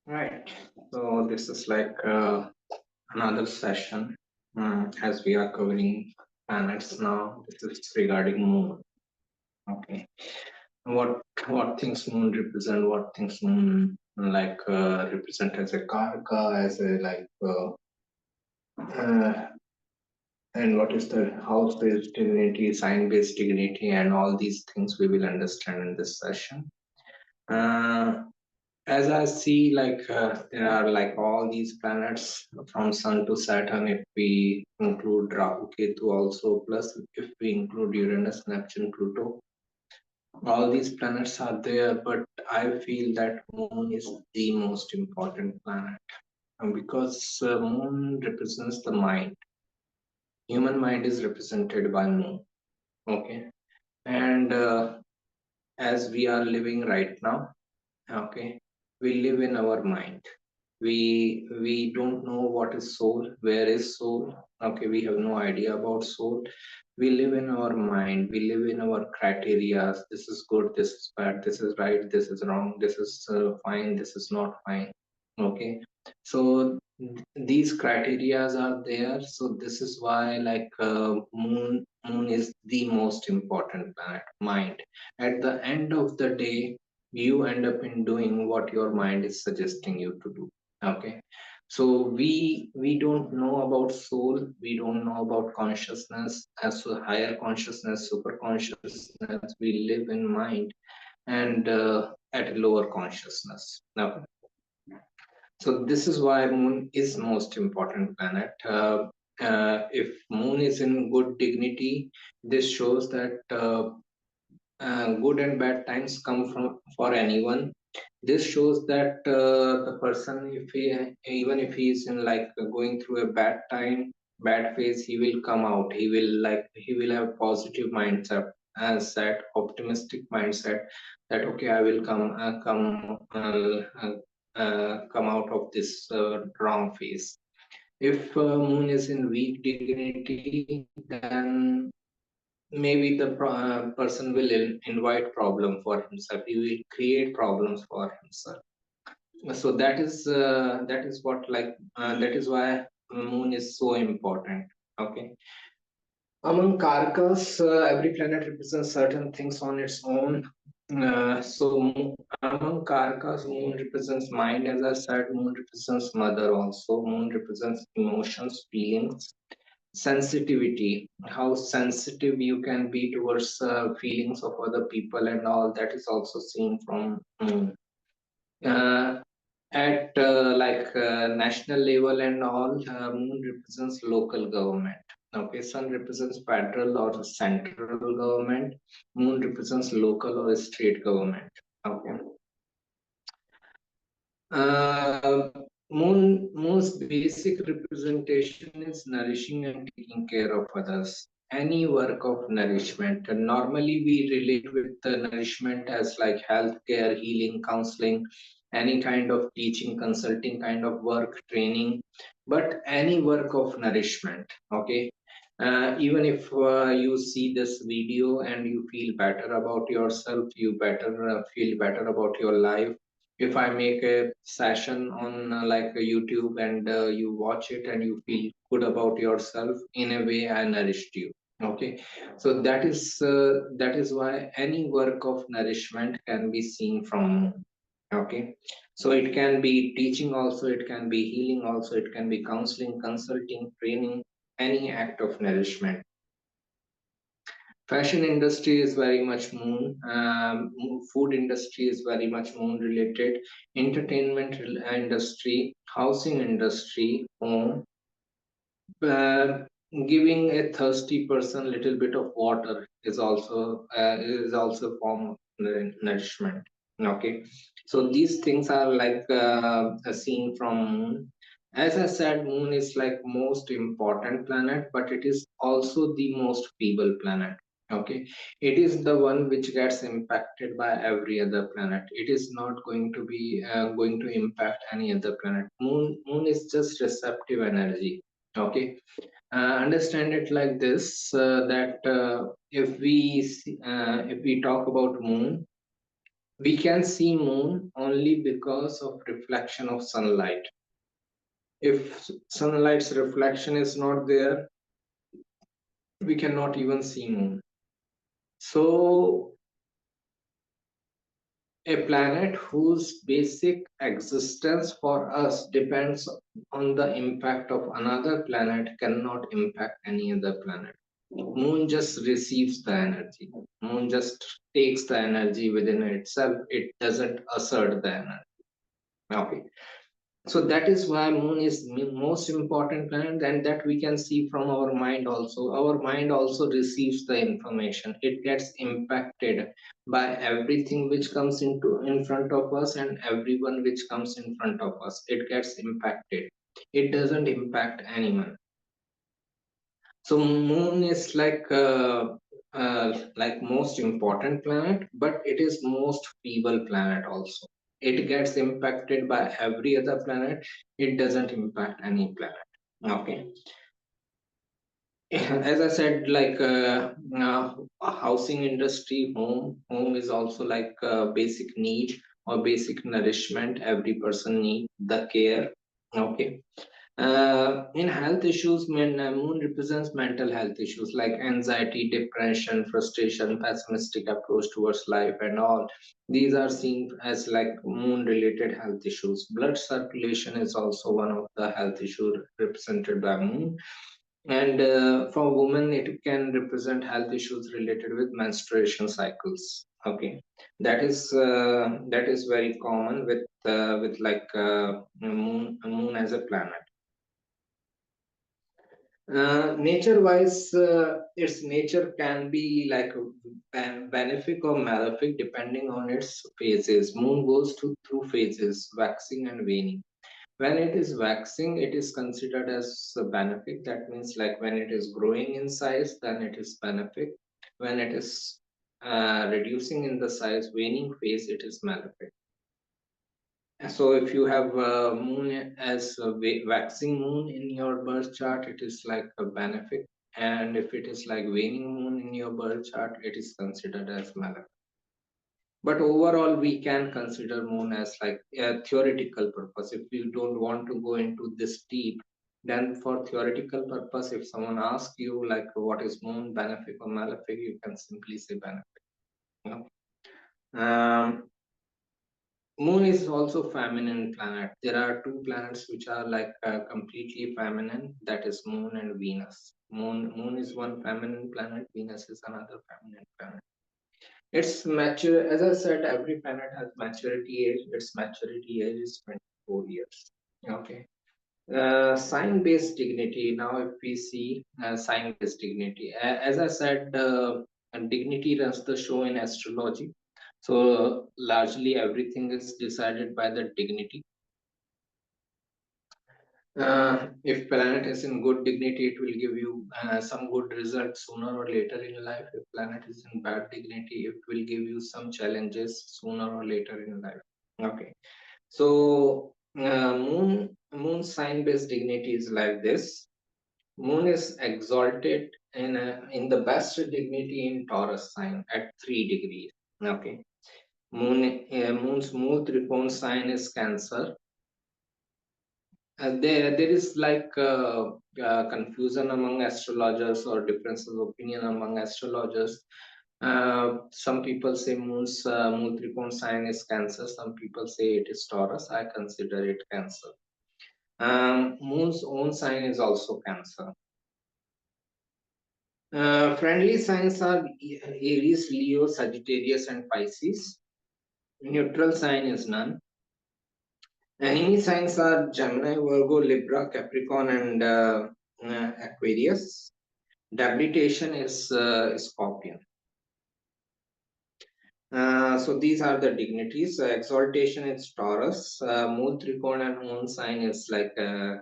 Right. So this is like another session as we are covering planets now. This is regarding moon. Okay. What things moon represent? What things moon represent as a karaka, as a uh, and what is the house-based dignity, sign-based dignity, and all these things we will understand in this session. Uh, as I see, there are like all these planets from Sun to Saturn. If we include Rahu, Ketu also, plus if we include Uranus, Neptune, Pluto, all these planets are there. But I feel that Moon is the most important planet, and because Moon represents the mind. Human mind is represented by Moon. Okay, and as we are living right now, okay, we live in our mind. We don't know what is soul, where is soul. Okay, we have no idea about soul. We live in our mind, we live in our criteria. This is good, this is bad, this is right, this is wrong, this is fine, this is not fine. Okay, so these criterias are there. So this is why moon is the most important planet, mind. At the end of the day, you end up in doing what your mind is suggesting you to do. Okay, so we don't know about soul, we don't know about consciousness, as a higher consciousness, super consciousness. We live in mind and at a lower consciousness now. So this is why moon is most important planet. If moon is in good dignity, this shows that good and bad times come from for anyone. This shows that the person, if he, even if he is in going through a bad time, bad phase, he will come out. He will have positive mindset, as that optimistic mindset, that okay, I will come out of this wrong phase. If moon is in weak dignity, then maybe the person will invite problem for himself. He will create problems for himself. So that is what that is why moon is so important. Okay, among karakas, every planet represents certain things on its own. Among karakas, moon represents mind. As I said, moon represents mother also. Moon represents emotions, feelings, sensitivity, how sensitive you can be towards feelings of other people, and all that is also seen from moon. Uh, at national level and all, moon represents local government. Okay, sun represents federal or central government. Moon represents local or state government. Okay. Moon's basic representation is nourishing and taking care of others. Any work of nourishment. And normally, we relate with the nourishment as like healthcare, healing, counseling, any kind of teaching, consulting kind of work, training, but any work of nourishment. Okay. Even if you see this video and you feel better about yourself, you better feel better about your life. If I make a session on a YouTube and you watch it and you feel good about yourself, in a way I nourished you. Okay, so that is why any work of nourishment can be seen from. Okay, so it can be teaching also, it can be healing also, it can be counseling, consulting, training, any act of nourishment. Fashion industry is very much moon. Food industry is very much moon related. Entertainment industry, housing industry, home. Uh, Giving a thirsty person little bit of water is also a form of nourishment. Okay, so these things are seen from moon. As I said, moon is like most important planet, but it is also the most feeble planet. Okay, it is the one which gets impacted by every other planet. It is not going to be going to impact any other planet. Moon is just receptive energy. Okay, understand it like this, that if we talk about moon, We can see moon only because of reflection of sunlight. If sunlight's reflection is not there, we cannot even see moon. So a planet whose basic existence for us depends on the impact of another planet cannot impact any other planet. Moon just receives the energy. Moon just takes the energy within itself. It doesn't assert the energy. Okay. So that is why moon is most important planet, and that we can see from our mind also. Our mind also receives the information. It gets impacted by everything which comes into in front of us, and everyone which comes in front of us, it gets impacted. It doesn't impact anyone. So moon is like most important planet, but it is most feeble planet also. It gets impacted by every other planet. It doesn't impact any planet. Okay. As I said, housing industry, home is also like a basic need or basic nourishment. Every person need the care. Okay. In health issues, moon represents mental health issues like anxiety, depression, frustration, pessimistic approach towards life, and all. These are seen as like moon-related health issues. Blood circulation is also one of the health issues represented by moon. And for women, it can represent health issues related with menstruation cycles. Okay, that is very common with moon as a planet. Nature wise, its nature can be like benefic or malefic depending on its phases. Moon goes through phases, waxing and waning. When it is waxing, it is considered as a benefic. That means like when it is growing in size, then it is benefic. When it is reducing in the size, waning phase, it is malefic. So if you have moon as a waxing moon in your birth chart, it is like a benefic. And if it is like waning moon in your birth chart, it is considered as malefic. But overall, we can consider moon as like a theoretical purpose. If you don't want to go into this deep, then for theoretical purpose, if someone asks you like what is moon, benefic or malefic, you can simply say benefic. You know? Moon is also feminine planet. There are two planets which are like completely feminine. That is Moon and Venus. Moon is one feminine planet. Venus is another feminine planet. It's mature. As I said, every planet has maturity age. Its maturity age is 24 years. Okay. Sign-based dignity. Now, if we see sign-based dignity, as I said, dignity runs the show in astrology. So largely everything is decided by the dignity. If planet is in good dignity, it will give you some good results sooner or later in life. If planet is in bad dignity, it will give you some challenges sooner or later in life. Okay. So moon sign based dignity is like this. Moon is exalted in the best dignity in Taurus sign at 3 degrees. Okay. Moon's moon trikon sign is Cancer. There is like confusion among astrologers or differences of opinion among astrologers. Some people say moon trikon sign is Cancer. Some people say it is Taurus. I consider it Cancer. Moon's own sign is also Cancer. Friendly signs are Aries, Leo, Sagittarius, and Pisces. Neutral sign is none. Enemy signs are Gemini, Virgo, Libra, Capricorn, and Aquarius. Debilitation is Scorpion. So these are the dignities. Exaltation is Taurus. Moon Trikona and Moon sign is like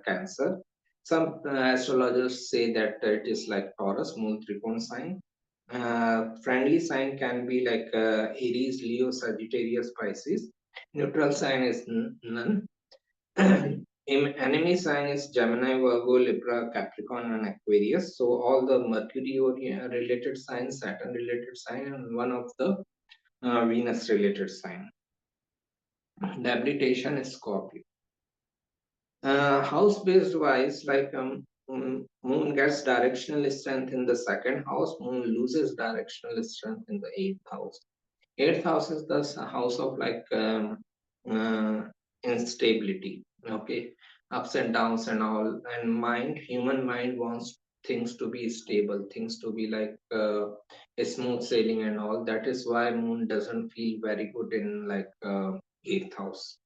Cancer. Some astrologers say that it is like Taurus, Moon Trikona sign. Friendly sign can be like Aries, Leo, Sagittarius, Pisces. Neutral sign is none. Enemy sign is Gemini, Virgo, Libra, Capricorn, and Aquarius. So all the Mercury related signs, Saturn related sign, and one of the Venus related sign. Debilitation is Scorpio. House based wise, like Moon gets directional strength in the second house, Moon loses directional strength in the eighth house. Eighth house is the house of like uh, instability, okay, ups and downs and all. And human mind wants things to be stable, things to be like a smooth sailing and all. That is why Moon doesn't feel very good in like eighth house.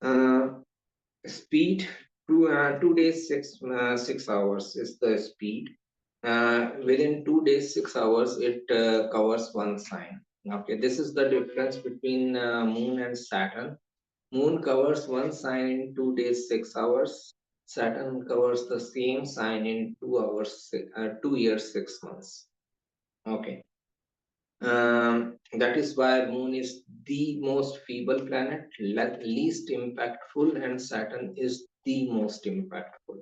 uh, Speed, 2 days 6 hours is the speed. Within 2 days 6 hours, it covers one sign. Okay, this is the difference between Moon and Saturn. Moon covers one sign in 2 days 6 hours. Saturn covers the same sign in 2 hours, 2 years 6 months. Okay. That is why Moon is the most feeble planet, least impactful, and Saturn is the most impactful.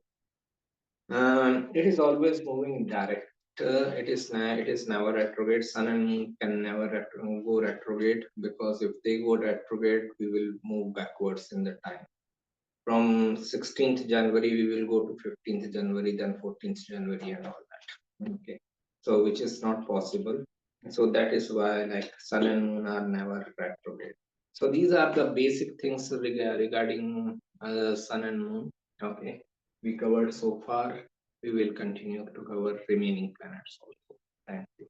It is always moving direct. It is never retrograde. Sun and Moon can never go retrograde, because if they go retrograde, we will move backwards in the time. From 16th January, we will go to 15th January, then 14th January, and all that. Okay, so which is not possible. So that is why like Sun and Moon are never retrograde. So these are the basic things regarding Sun and Moon. Okay, we covered so far. We will continue to cover remaining planets also. Thank you.